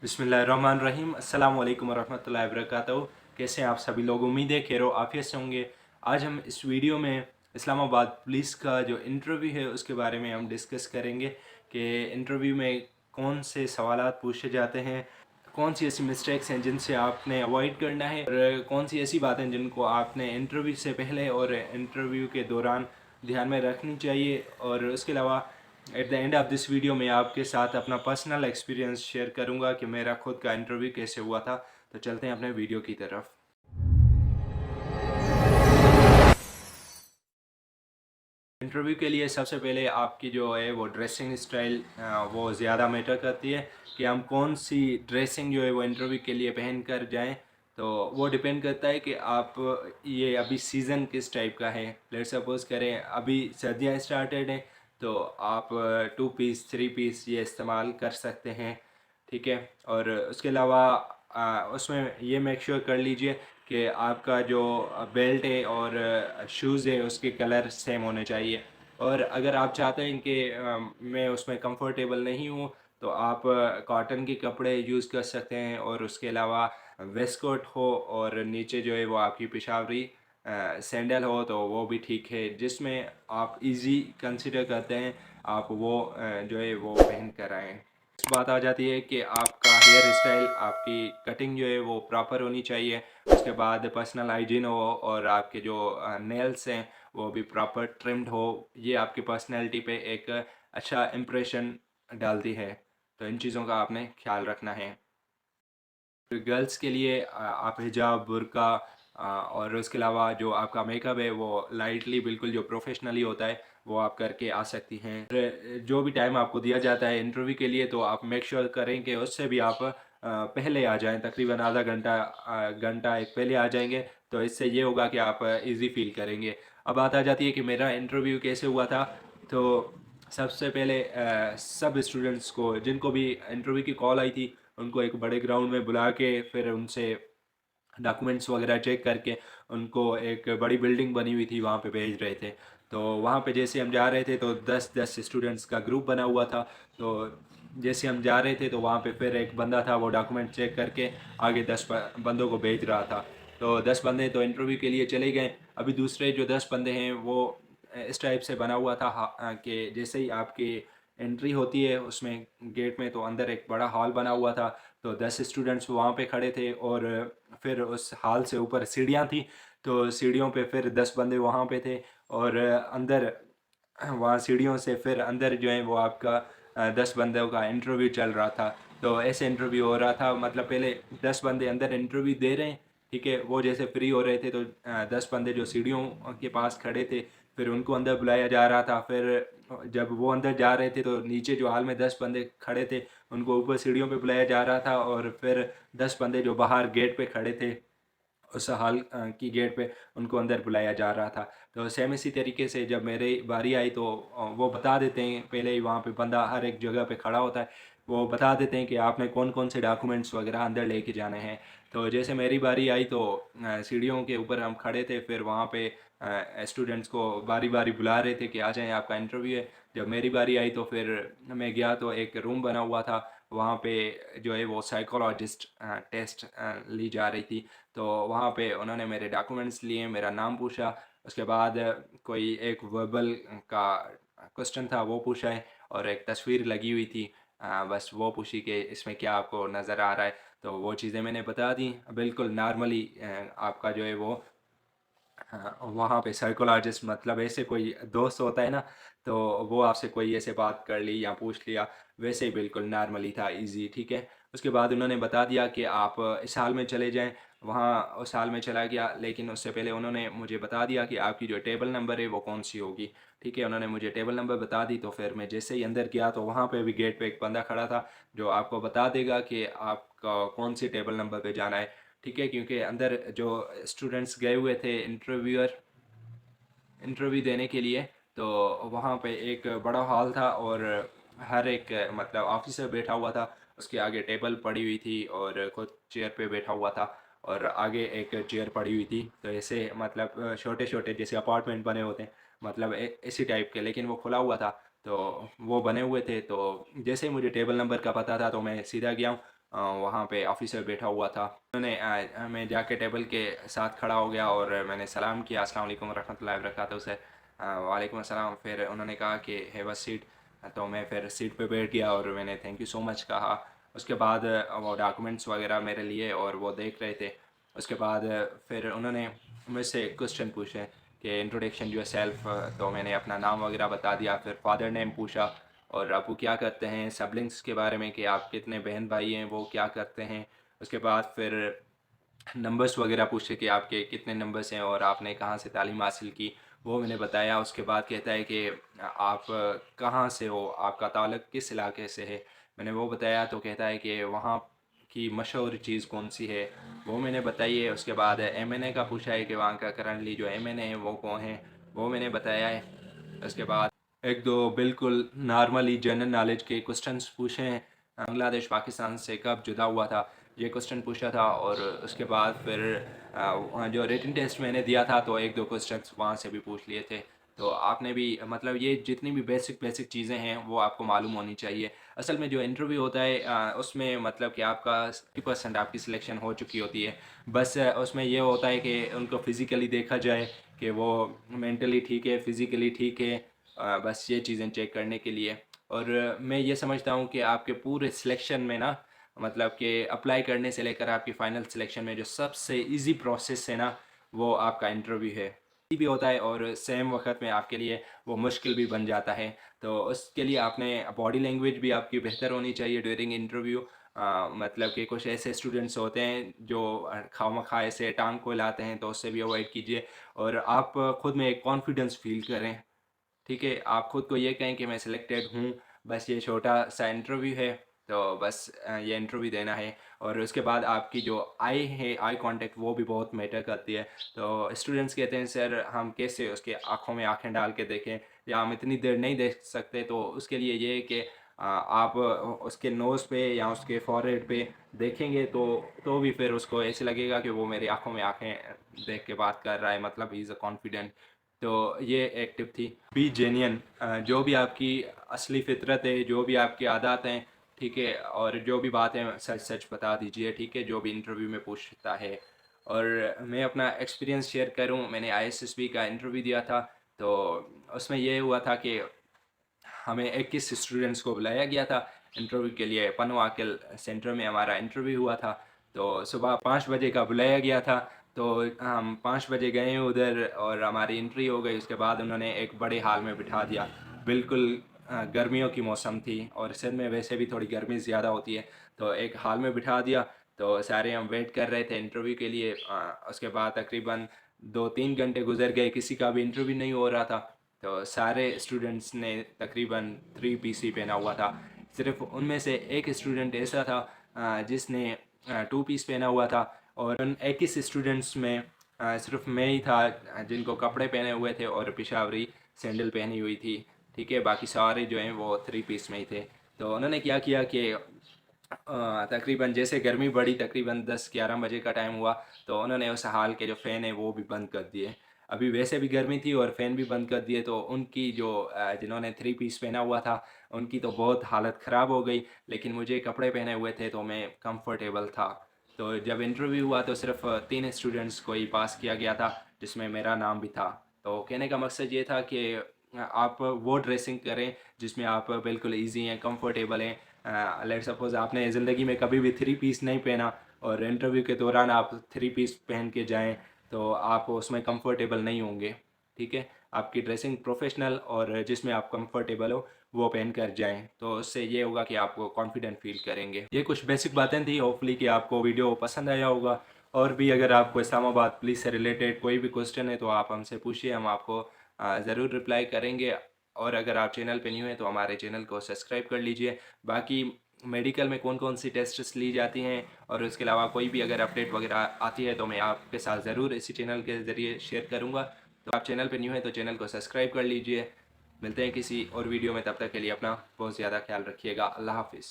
बिस्मिल्लाहिर्रहमानिर्रहीम अस्सलाम वालेकुम वरहमतुल्लाहि वबरकातुहू। कैसे हैं आप सभी लोग? उम्मीद है खैर आफियत से होंगे। आज हम इस वीडियो में इस्लामाबाद पुलिस का जो इंटरव्यू है उसके बारे में हम डिस्कस करेंगे कि इंटरव्यू में कौन से सवालात पूछे जाते हैं, कौन सी ऐसी मिस्टेक्स हैं जिनसे आपने अवॉइड करना है और कौन सी ऐसी बातें जिनको आपने इंटरव्यू से पहले और इंटरव्यू के दौरान ध्यान में रखनी चाहिए। और उसके अलावा at the end of this video मैं आपके साथ अपना पर्सनल एक्सपीरियंस शेयर करूंगा कि मेरा खुद का इंटरव्यू कैसे हुआ था। तो चलते हैं अपने वीडियो की तरफ। इंटरव्यू के लिए सबसे पहले आपकी जो है वो ड्रेसिंग स्टाइल वो ज़्यादा मैटर करती है कि हम कौन सी ड्रेसिंग जो है वो इंटरव्यू के लिए पहन कर जाएँ। तो वो डिपेंड करता है कि आप ये अभी सीज़न किस टाइप का है। लेट सपोज़ करें अभी सर्दियाँ स्टार्टेड हैं तो आप 2 पीस 3 पीस ये इस्तेमाल कर सकते हैं, ठीक है। और उसके अलावा उसमें ये मेक श्योर कर लीजिए कि आपका जो बेल्ट है और शूज़ है उसके कलर सेम होने चाहिए। और अगर आप चाहते हैं कि मैं उसमें कंफर्टेबल नहीं हूँ तो आप कॉटन के कपड़े यूज़ कर सकते हैं। और उसके अलावा वेस्ट कोट हो और नीचे जो है वो आपकी पेशावरी सैंडल हो तो वो भी ठीक है। जिसमें आप इजी कंसिडर करते हैं आप वो जो है वो पहन कर आएँ। बात आ जाती है कि आपका हेयर स्टाइल, आपकी कटिंग जो है वो प्रॉपर होनी चाहिए। उसके बाद पर्सनल हाइजीन हो और आपके जो नेल्स हैं वो भी प्रॉपर ट्रिम्ड हो। ये आपकी पर्सनैलिटी पे एक अच्छा इम्प्रेशन डालती है। तो इन चीज़ों का आपने ख्याल रखना है। गर्ल्स के लिए आप हिजाब, बुर्का और उसके अलावा जो आपका मेकअप है वो लाइटली बिल्कुल जो प्रोफेशनली होता है वो आप करके आ सकती हैं। जो भी टाइम आपको दिया जाता है इंटरव्यू के लिए तो आप मेक श्योर करें कि उससे भी आप पहले आ जाएं, तकरीबन आधा घंटा घंटा एक पहले आ जाएंगे। तो इससे ये होगा कि आप इजी फील करेंगे। अब बात आ जाती है कि मेरा इंटरव्यू कैसे हुआ था। तो सबसे पहले सब स्टूडेंट्स को जिनको भी इंटरव्यू की कॉल आई थी उनको एक बड़े ग्राउंड में बुला के फिर उनसे डॉक्यूमेंट्स वगैरह चेक करके उनको एक बड़ी बिल्डिंग बनी हुई थी वहाँ पे भेज रहे थे। तो वहाँ पे जैसे हम जा रहे थे तो 10-10 स्टूडेंट्स का ग्रुप बना हुआ था। तो जैसे हम जा रहे थे तो वहाँ पे फिर एक बंदा था वो डॉक्यूमेंट चेक करके आगे 10 बंदों को भेज रहा था। तो 10 बंदे तो इंटरव्यू के लिए चले गए। अभी दूसरे जो 10 बंदे हैं वो इस टाइप से बना हुआ था कि जैसे ही आपकी एंट्री होती है उसमें गेट में तो अंदर एक बड़ा हॉल बना हुआ था। तो 10 स्टूडेंट्स वहाँ पे खड़े थे और फिर उस हॉल से ऊपर सीढ़ियाँ थी। तो सीढ़ियों पे फिर 10 बंदे वहाँ पे थे और अंदर वहाँ सीढ़ियों से फिर अंदर जो है वो आपका 10 बंदों का इंटरव्यू चल रहा था। तो ऐसे इंटरव्यू हो रहा था, मतलब पहले 10 बंदे अंदर इंटरव्यू दे रहे हैं, ठीक है। वो जैसे फ्री हो रहे थे तो 10 बंदे जो सीढ़ियों के पास खड़े थे फिर उनको अंदर बुलाया जा रहा था। फिर जब वो अंदर जा रहे थे तो नीचे जो हॉल में 10 बंदे खड़े थे उनको ऊपर सीढ़ियों पे बुलाया जा रहा था। और फिर 10 बंदे जो बाहर गेट पे खड़े थे उस हॉल की गेट पे उनको अंदर बुलाया जा रहा था। तो सेम इसी तरीके से जब मेरी बारी आई तो वो बता देते हैं, पहले ही वहाँ पे बंदा हर एक जगह पे खड़ा होता है, वो बता देते हैं कि आपने कौन कौन से डॉक्यूमेंट्स वगैरह अंदर लेके जाने हैं। तो जैसे मेरी बारी आई तो सीढ़ियों के ऊपर हम खड़े थे, फिर वहाँ पे स्टूडेंट्स को बारी बारी बुला रहे थे कि आ जाएं आपका इंटरव्यू है। जब मेरी बारी आई तो फिर मैं गया तो एक रूम बना हुआ था, वहाँ पे जो है वो साइकोलॉजिस्ट टेस्ट ली जा रही थी। तो वहाँ पे उन्होंने मेरे डॉक्यूमेंट्स लिए, मेरा नाम पूछा। उसके बाद कोई एक वर्बल का क्वेश्चन था वो पूछा है और एक तस्वीर लगी हुई थी, बस वो पूछी कि इसमें क्या आपको नज़र आ रहा है। तो वो चीज़ें मैंने बता दी बिल्कुल नॉर्मली। आपका जो है वो हाँ, वहाँ पे साइकोलॉजिस्ट मतलब ऐसे कोई दोस्त होता है ना, तो वो आपसे कोई ऐसे बात कर ली या पूछ लिया, वैसे ही बिल्कुल नॉर्मली था, इजी, ठीक है। उसके बाद उन्होंने बता दिया कि आप इस हाल में चले जाएं। वहाँ उस हाल में चला गया, लेकिन उससे पहले उन्होंने मुझे बता दिया कि आपकी जो टेबल नंबर है वो कौन सी होगी, ठीक है। उन्होंने मुझे टेबल नंबर बता दी। तो फिर मैं जैसे ही अंदर गया तो वहाँ पे भी गेट पे एक बंदा खड़ा था जो आपको बता देगा कि आपका कौन सी टेबल नंबर पे जाना है, ठीक है। क्योंकि अंदर जो स्टूडेंट्स गए हुए थे इंटरव्यू देने के लिए, तो वहाँ पे एक बड़ा हॉल था और हर एक मतलब ऑफिसर बैठा हुआ था, उसके आगे टेबल पड़ी हुई थी और खुद चेयर पे बैठा हुआ था और आगे एक चेयर पड़ी हुई थी। तो ऐसे मतलब छोटे छोटे जैसे अपार्टमेंट बने होते हैं, मतलब इसी टाइप के, लेकिन वो खुला हुआ था। तो वो बने हुए थे। तो जैसे ही मुझे टेबल नंबर का पता था तो मैं सीधा गया हूँ वहाँ पे ऑफिसर बैठा हुआ था। उन्होंने मैं जाके टेबल के साथ खड़ा हो गया और मैंने सलाम किया, अस्सलाम वालेकुम रहमतुल्लाहि व बरकातहू से। वालेकुम अस्सलाम। फिर उन्होंने कहा कि हैव अ सीट। तो मैं फिर सीट पे बैठ गया और मैंने थैंक यू सो मच कहा। उसके बाद वो डॉक्यूमेंट्स वगैरह मेरे लिए और वो देख रहे थे। उसके बाद फिर उन्होंने मुझसे क्वेश्चन पूछे कि इंट्रोडक्शन योर सेल्फ। तो मैंने अपना नाम वगैरह बता दिया। फिर फादर नेम पूछा और अबू क्या करते हैं, सिबलिंग्स के बारे में कि आप कितने बहन भाई हैं, वो क्या करते हैं। उसके बाद फिर नंबर्स वगैरह पूछे कि आपके कितने नंबर्स हैं और आपने कहाँ से तालीम हासिल की, वो मैंने बताया। उसके बाद कहता है कि आप कहाँ से हो, आपका ताल्लुक़ किस इलाके से है, मैंने वो बताया। तो कहता है कि वहाँ की मशहूर चीज़ कौन सी है, वो मैंने बताई है। उसके बाद एमएनए का पूछा है कि वहाँ का करंटली जो एमएनए है वो कौन है, वो मैंने बताया है। उसके बाद एक दो बिल्कुल नॉर्मली जनरल नॉलेज के क्वेश्चंस पूछे हैं। बांग्लादेश पाकिस्तान से कब जुदा हुआ था, ये क्वेश्चन पूछा था। और उसके बाद फिर वहाँ जो रिटन टेस्ट मैंने दिया था तो एक दो क्वेश्चंस वहाँ से भी पूछ लिए थे। तो आपने भी मतलब ये जितनी भी बेसिक बेसिक चीज़ें हैं वो आपको मालूम होनी चाहिए। असल में जो इंटरव्यू होता है उसमें मतलब कि आपका 60% आपकी सिलेक्शन हो चुकी होती है। बस उसमें ये होता है कि उनको फिज़िकली देखा जाए कि वो मेंटली ठीक है, फिज़िकली ठीक है। बस ये चीज़ें चेक करने के लिए। और मैं ये समझता हूँ कि आपके पूरे सिलेक्शन में ना, मतलब कि अप्लाई करने से लेकर आपकी फ़ाइनल सिलेक्शन में जो सबसे इजी प्रोसेस है ना, वो आपका इंटरव्यू है। इजी भी होता है और सेम वक्त में आपके लिए वो मुश्किल भी बन जाता है। तो उसके लिए आपने बॉडी लैंग्वेज भी आपकी बेहतर होनी चाहिए ड्यूरिंग इंटरव्यू। मतलब कि कुछ ऐसे स्टूडेंट्स होते हैं जो खामखा ऐसे टांग को हिलाते हैं, तो उससे भी अवॉइड कीजिए। और आप खुद में एक कॉन्फिडेंस फील करें, ठीक है। आप खुद को ये कहें कि मैं सिलेक्टेड हूँ, बस ये छोटा सा इंटरव्यू है, तो बस ये इंटरव्यू देना है। और उसके बाद आपकी जो आई है, आई कांटेक्ट, वो भी बहुत मैटर करती है। तो स्टूडेंट्स कहते हैं सर हम कैसे उसके आँखों में आँखें डाल के देखें, या हम इतनी देर नहीं देख सकते। तो उसके लिए ये है कि आप उसके नोज़ पे या उसके फॉरहेड पे देखेंगे तो भी फिर उसको ऐसे लगेगा कि वो मेरी आँखों में आँखें देख के बात कर रहा है, मतलब ही इज़ अ कॉन्फिडेंट। तो ये एक टिप थी। बी जेन्युइन, जो भी आपकी असली फितरत है, जो भी आपकी आदत हैं, ठीक है, और जो भी बातें सच सच बता दीजिए, ठीक है, जो भी इंटरव्यू में पूछता है। और मैं अपना एक्सपीरियंस शेयर करूं, मैंने आईएसएसबी का इंटरव्यू दिया था। तो उसमें ये हुआ था कि हमें 21 स्टूडेंट्स को बुलाया गया था इंटरव्यू के लिए। पनवाकिल सेंटर में हमारा इंटरव्यू हुआ था। तो सुबह 5 बजे का बुलाया गया था। तो हम 5 बजे गए उधर और हमारी एंट्री हो गई। उसके बाद उन्होंने एक बड़े हॉल में बिठा दिया। बिल्कुल गर्मियों की मौसम थी और सिंध में वैसे भी थोड़ी गर्मी ज़्यादा होती है। तो एक हॉल में बिठा दिया। तो सारे हम वेट कर रहे थे इंटरव्यू के लिए। उसके बाद तकरीबन 2-3 घंटे गुजर गए, किसी का भी इंटरव्यू नहीं हो रहा था। तो सारे स्टूडेंट्स ने तकरीबन 3 पीस ही पहना हुआ था। सिर्फ उनमें से एक स्टूडेंट ऐसा था जिसने 2 पीस पहना हुआ था। और उन 21 स्टूडेंट्स में सिर्फ मैं ही था जिनको कपड़े पहने हुए थे और पेशावरी सैंडल पहनी हुई थी, ठीक है। बाकी सारे जो हैं वो 3 पीस में ही थे। तो उन्होंने क्या किया कि तकरीबन जैसे गर्मी बढ़ी, तकरीबन 10-11 बजे का टाइम हुआ, तो उन्होंने उस हाल के जो फ़ैन है वो भी बंद कर दिए। अभी वैसे भी गर्मी थी और फ़ैन भी बंद कर दिए। तो उनकी जो जिन्होंने 3 पीस पहना हुआ था, उनकी तो बहुत हालत ख़राब हो गई। लेकिन मुझे कपड़े पहने हुए थे तो मैं कंफर्टेबल था। तो जब इंटरव्यू हुआ तो सिर्फ 3 स्टूडेंट्स को ही पास किया गया था, जिसमें मेरा नाम भी था। तो कहने का मकसद ये था कि आप वो ड्रेसिंग करें जिसमें आप बिल्कुल ईजी हैं, कंफर्टेबल हैं। लेट सपोज़ आपने ज़िंदगी में कभी भी 3 पीस नहीं पहना और इंटरव्यू के दौरान आप 3 पीस पहन के जाएं, तो आप उसमें कंफर्टेबल नहीं होंगे, ठीक है। आपकी ड्रेसिंग प्रोफेशनल और जिसमें आप कंफर्टेबल हो वो पहन कर जाएं, तो उससे ये होगा कि आपको कॉन्फिडेंट फील करेंगे। ये कुछ बेसिक बातें थी, होपफुली कि आपको वीडियो पसंद आया होगा। और भी अगर आपको इस्लामाबाद पुलिस से रिलेटेड कोई भी क्वेश्चन है तो आप हमसे पूछिए, हम आपको ज़रूर रिप्लाई करेंगे। और अगर आप चैनल पे न्यू हैं तो हमारे चैनल को सब्सक्राइब कर लीजिए। बाकी मेडिकल में कौन कौन सी टेस्ट्स ली जाती हैं और उसके अलावा कोई भी अगर अपडेट वगैरह आती है तो मैं आपके साथ ज़रूर इसी चैनल के ज़रिए शेयर करूँगा। तो आप चैनल पे न्यू हैं तो चैनल को सब्सक्राइब कर लीजिए। मिलते हैं किसी और वीडियो में, तब तक के लिए अपना बहुत ज़्यादा ख्याल रखिएगा। अल्लाह हाफिज़।